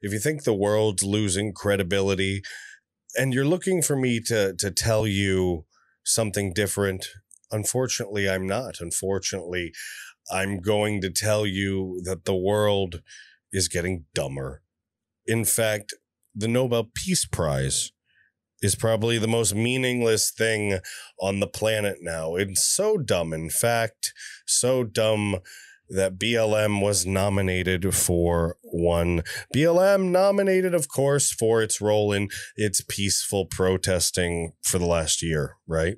if you think the world's losing credibility and you're looking for me to tell you something different, unfortunately, I'm not. Unfortunately, I'm going to tell you that the world is getting dumber. In fact, the Nobel Peace Prize is probably the most meaningless thing on the planet now. It's so dumb. In fact, so dumb that BLM was nominated for one. BLM nominated, of course, for its role in its peaceful protesting for the last year, right?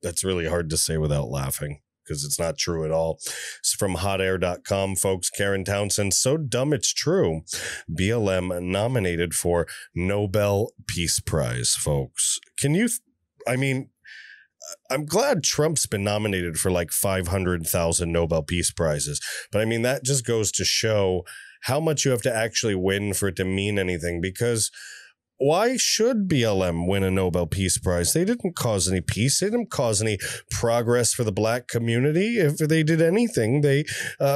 That's really hard to say without laughing, because it's not true at all. It's from hotair.com, folks. Karen Townsend, so dumb it's true. BLM nominated for Nobel Peace Prize, folks. I'm glad Trump's been nominated for like 500,000 Nobel Peace Prizes. But I mean, that just goes to show how much you have to actually win for it to mean anything, because why should BLM win a Nobel Peace Prize? They didn't cause any peace. They didn't cause any progress for the black community. If they did anything, they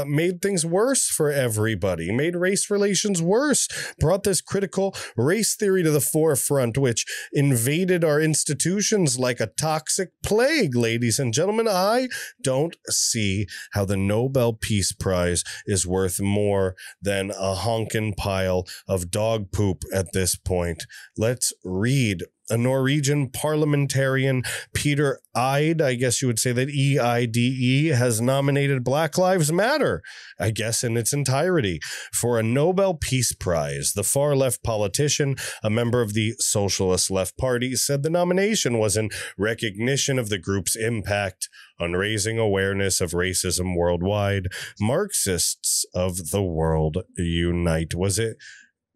made things worse for everybody, made race relations worse, brought this critical race theory to the forefront, which invaded our institutions like a toxic plague, ladies and gentlemen. I don't see how the Nobel Peace Prize is worth more than a honkin' pile of dog poop at this point. Let's read. A Norwegian parliamentarian, Peter Eide, I guess you would say that EIDE, has nominated Black Lives Matter, I guess in its entirety, for a Nobel Peace Prize. The far-left politician, a member of the Socialist Left Party, said the nomination was in recognition of the group's impact on raising awareness of racism worldwide. Marxists of the world unite. Was it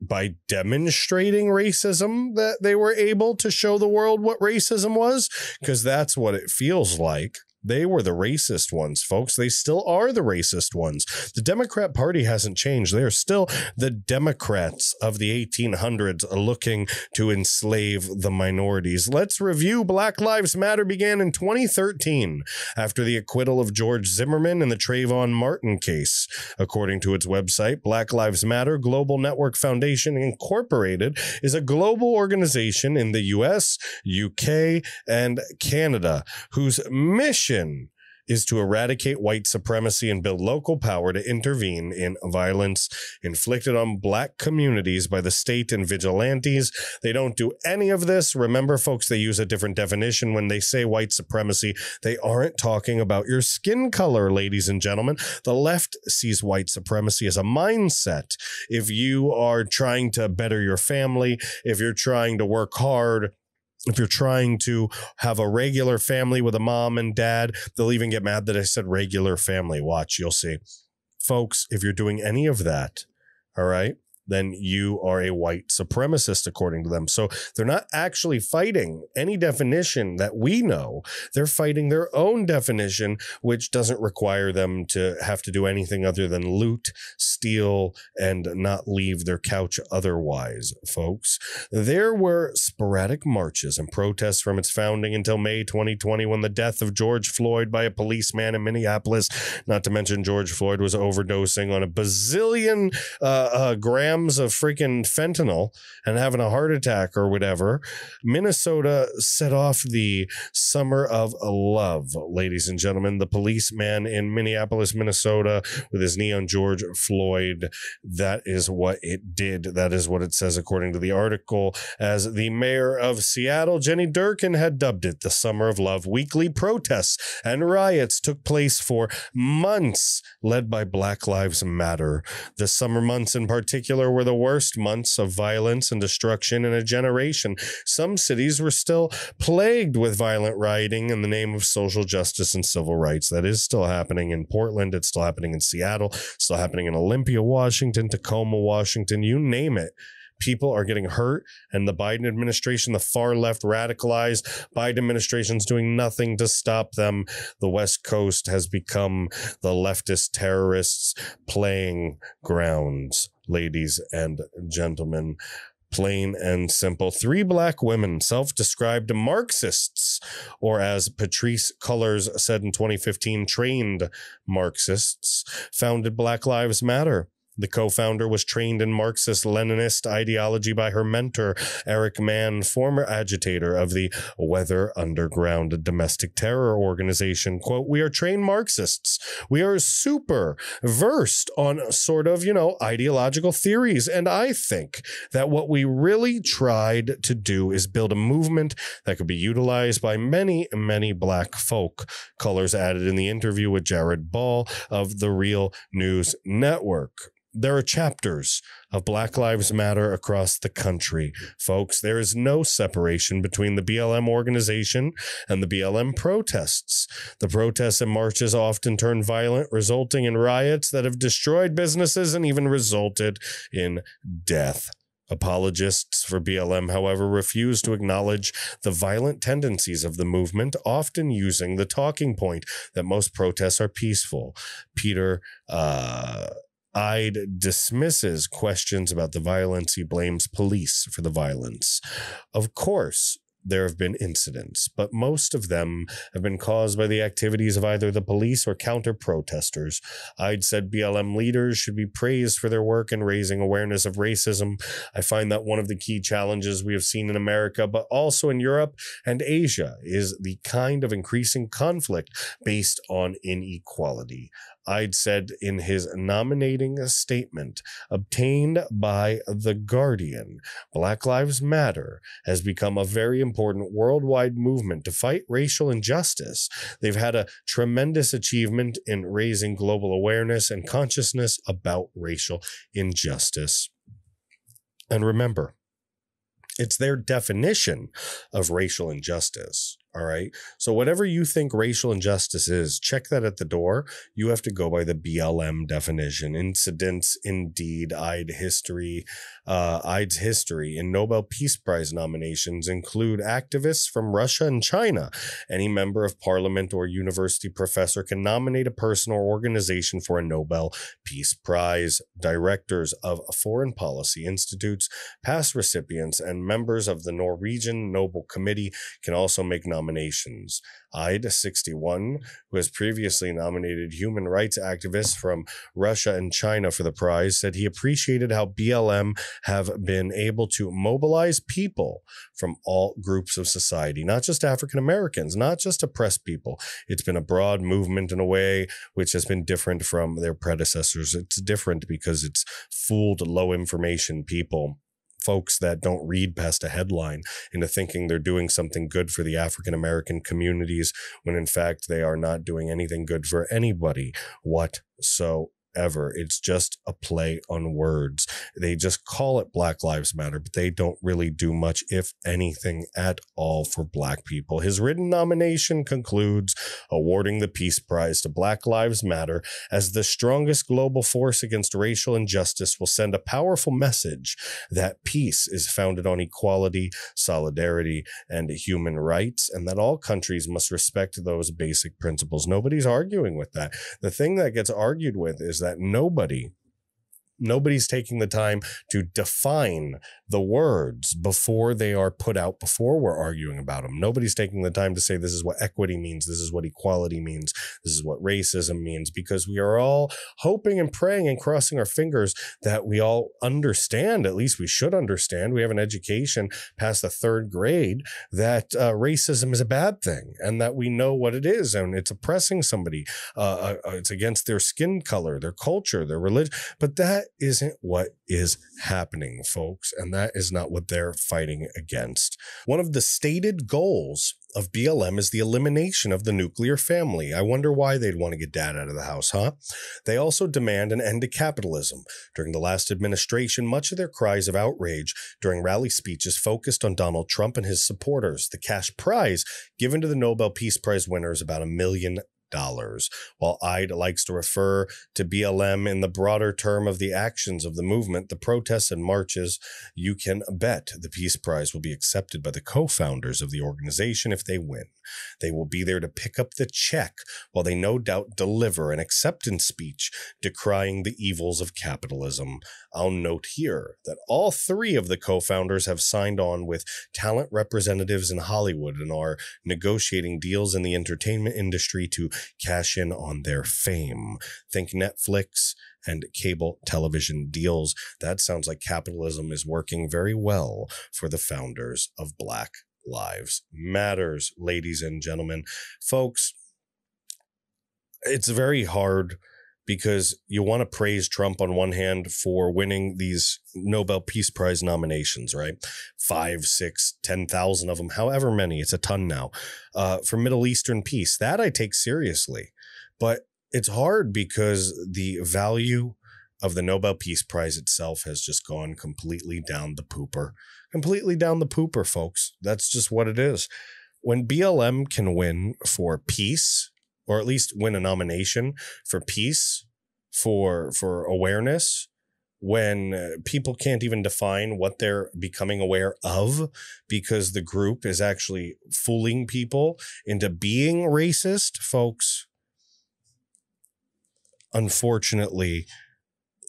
by demonstrating racism that they were able to show the world what racism was? Because that's what it feels like. They were the racist ones, folks. They still are the racist ones. The Democrat Party hasn't changed. They are still the Democrats of the 1800s looking to enslave the minorities. Let's review. Black Lives Matter began in 2013 after the acquittal of George Zimmerman in the Trayvon Martin case. According to its website, Black Lives Matter Global Network Foundation Incorporated is a global organization in the U.S., UK, and Canada whose mission is to eradicate white supremacy and build local power to intervene in violence inflicted on black communities by the state and vigilantes. They don't do any of this. Remember, folks, they use a different definition when they say white supremacy. They aren't talking about your skin color, ladies and gentlemen. The left sees white supremacy as a mindset. If you are trying to better your family, if you're trying to work hard, if you're trying to have a regular family with a mom and dad, they'll even get mad that I said regular family. Watch, you'll see. Folks, if you're doing any of that, all right, then you are a white supremacist, according to them. So they're not actually fighting any definition that we know. They're fighting their own definition, which doesn't require them to have to do anything other than loot, steal, and not leave their couch otherwise, folks. There were sporadic marches and protests from its founding until May 2020, when the death of George Floyd by a policeman in Minneapolis, not to mention George Floyd was overdosing on a bazillion grams of freaking fentanyl and having a heart attack or whatever. Minnesota set off the summer of love, ladies and gentlemen. The policeman in Minneapolis, Minnesota, with his knee on George Floyd. That is what it did. That is what it says, according to the article. As the mayor of Seattle, Jenny Durkin, had dubbed it the Summer of Love, weekly protests and riots took place for months, led by Black Lives Matter. The summer months in particular were the worst months of violence and destruction in a generation. Some cities were still plagued with violent rioting in the name of social justice and civil rights. That is still happening in Portland. It's still happening in Seattle. Still happening in Olympia, Washington, Tacoma, Washington, you name it. People are getting hurt, and the Biden administration, the far left radicalized Biden administration, is doing nothing to stop them. The West Coast has become the leftist terrorists' playing grounds, ladies and gentlemen. Plain and simple. 3 black women, self-described Marxists, or as Patrice Cullors said in 2015, trained Marxists, founded Black Lives Matter. The co-founder was trained in Marxist-Leninist ideology by her mentor, Eric Mann, former agitator of the Weather Underground domestic terror organization. Quote, "We are trained Marxists. We are super versed on sort of, ideological theories. And I think that what we really tried to do is build a movement that could be utilized by many, many black folk." Colors added in the interview with Jared Ball of the Real News Network. There are chapters of Black Lives Matter across the country. Folks, there is no separation between the BLM organization and the BLM protests. The protests and marches often turn violent, resulting in riots that have destroyed businesses and even resulted in death. Apologists for BLM, however, refuse to acknowledge the violent tendencies of the movement, often using the talking point that most protests are peaceful. Peter Ide dismisses questions about the violence. He blames police for the violence. Of course, there have been incidents, but most of them have been caused by the activities of either the police or counter-protesters. Ide said BLM leaders should be praised for their work in raising awareness of racism. I find that one of the key challenges we have seen in America, but also in Europe and Asia, is the kind of increasing conflict based on inequality. Ide said in his nominating statement obtained by The Guardian, Black Lives Matter has become a very important worldwide movement to fight racial injustice. They've had a tremendous achievement in raising global awareness and consciousness about racial injustice. And remember, it's their definition of racial injustice. All right. So whatever you think racial injustice is, check that at the door. You have to go by the BLM definition. Incidents, indeed, Ides history in Nobel Peace Prize nominations include activists from Russia and China. Any member of parliament or university professor can nominate a person or organization for a Nobel Peace Prize. Directors of foreign policy institutes, past recipients, and members of the Norwegian Nobel Committee can also make nominations. Ide, 61, who has previously nominated human rights activists from Russia and China for the prize, said he appreciated how BLM have been able to mobilize people from all groups of society, not just African Americans, not just oppressed people. It's been a broad movement in a way which has been different from their predecessors. It's different because it's fooled low information people, folks that don't read past a headline, into thinking they're doing something good for the African American communities, when in fact they are not doing anything good for anybody whatsoever. It's just a play on words. They just call it Black Lives Matter, but they don't really do much, if anything at all, for Black people. His written nomination concludes awarding the Peace Prize to Black Lives Matter as the strongest global force against racial injustice will send a powerful message that peace is founded on equality, solidarity, and human rights, and that all countries must respect those basic principles. Nobody's arguing with that. The thing that gets argued with is that nobody's taking the time to define the words before they are put out, before we're arguing about them. Nobody's taking the time to say this is what equity means, this is what equality means, this is what racism means, because we are all hoping and praying and crossing our fingers that we all understand, at least we should understand, we have an education past the third grade, that racism is a bad thing, and that we know what it is, and it's oppressing somebody. It's against their skin color, their culture, their religion, but that isn't what is happening, folks, and that is not what they're fighting against. One of the stated goals of BLM is the elimination of the nuclear family. I wonder why they'd want to get dad out of the house, huh? They also demand an end to capitalism. During the last administration, much of their cries of outrage during rally speeches focused on Donald Trump and his supporters. The cash prize given to the Nobel Peace Prize winner is about $1 million. While Ide likes to refer to BLM in the broader term of the actions of the movement, the protests and marches, you can bet the Peace Prize will be accepted by the co-founders of the organization if they win. They will be there to pick up the check while they no doubt deliver an acceptance speech decrying the evils of capitalism. I'll note here that all three of the co-founders have signed on with talent representatives in Hollywood and are negotiating deals in the entertainment industry to cash in on their fame. Think Netflix and cable television deals. That sounds like capitalism is working very well for the founders of Black Lives Matters, ladies and gentlemen. Folks, it's very hard because you want to praise Trump on one hand for winning these Nobel Peace Prize nominations, right? 5, 6, 10,000 of them, however many, it's a ton now, for Middle Eastern peace. That I take seriously. But it's hard because the value of the Nobel Peace Prize itself has just gone completely down the pooper. Completely down the pooper, folks. That's just what it is. When BLM can win for peace, or at least win a nomination for peace, for awareness, when people can't even define what they're becoming aware of because the group is actually fooling people into being racist, folks, unfortunately,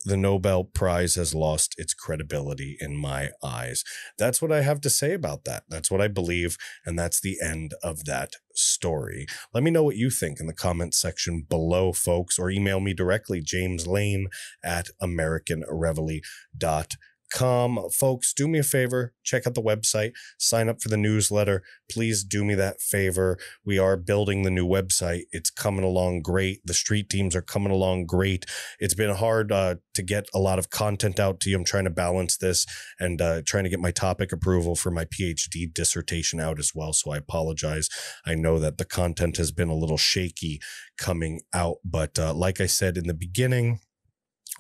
the Nobel Prize has lost its credibility in my eyes. That's what I have to say about that. That's what I believe, and that's the end of that story. Let me know what you think in the comment section below, folks, or email me directly, JAMESLANE@AmericanReveille.com. Folks, do me a favor, check out the website, sign up for the newsletter. Please do me that favor. We are building the new website. It's coming along great. The street teams are coming along great. It's been hard to get a lot of content out to you. I'm trying to balance this and trying to get my topic approval for my PhD dissertation out as well. So I apologize. I know that the content has been a little shaky coming out, but like I said in the beginning,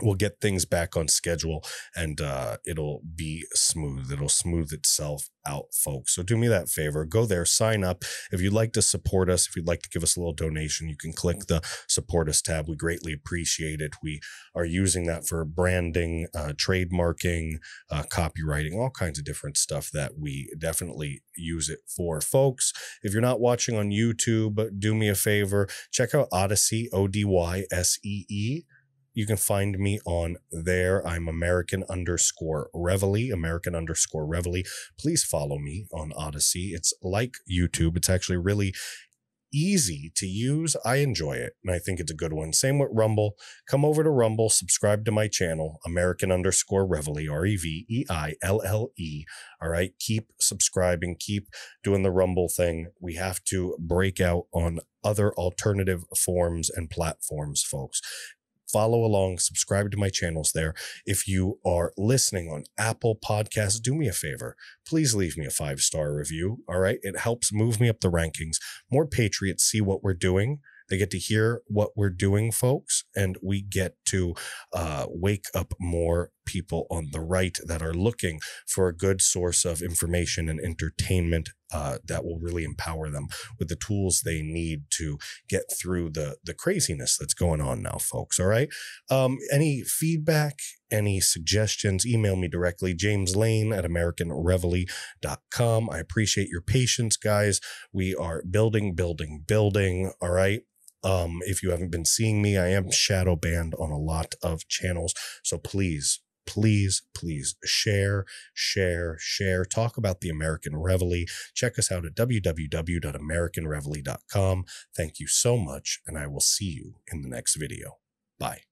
we'll get things back on schedule and it'll be smooth. It'll smooth itself out, folks. So do me that favor. Go there, sign up. If you'd like to support us, if you'd like to give us a little donation, you can click the support us tab. We greatly appreciate it. We are using that for branding, trademarking, copywriting, all kinds of different stuff that we definitely use it for. Folks, if you're not watching on YouTube, do me a favor. Check out Odyssey, ODYSEE. You can find me on there. I'm American_Reveille. Please follow me on Odyssey. It's like YouTube. It's actually really easy to use. I enjoy it, and I think it's a good one. Same with Rumble. Come over to Rumble, subscribe to my channel, American_Reveille, REVEILLE. All right, keep subscribing, keep doing the Rumble thing. We have to break out on other alternative forms and platforms, folks. Follow along, subscribe to my channels there. If you are listening on Apple Podcasts, do me a favor. Please leave me a 5-star review. All right. It helps move me up the rankings. More patriots see what we're doing. They get to hear what we're doing, folks, and we get to wake up more people on the right that are looking for a good source of information and entertainment that will really empower them with the tools they need to get through the craziness that's going on now, folks. All right. Any feedback, any suggestions, email me directly, JAMESLANE@AmericanReveille.com. I appreciate your patience, guys. We are building. All right. If you haven't been seeing me, I am shadow banned on a lot of channels. So please share. Talk about the American Reveille. Check us out at www.americanreveille.com. Thank you so much, and I will see you in the next video. Bye.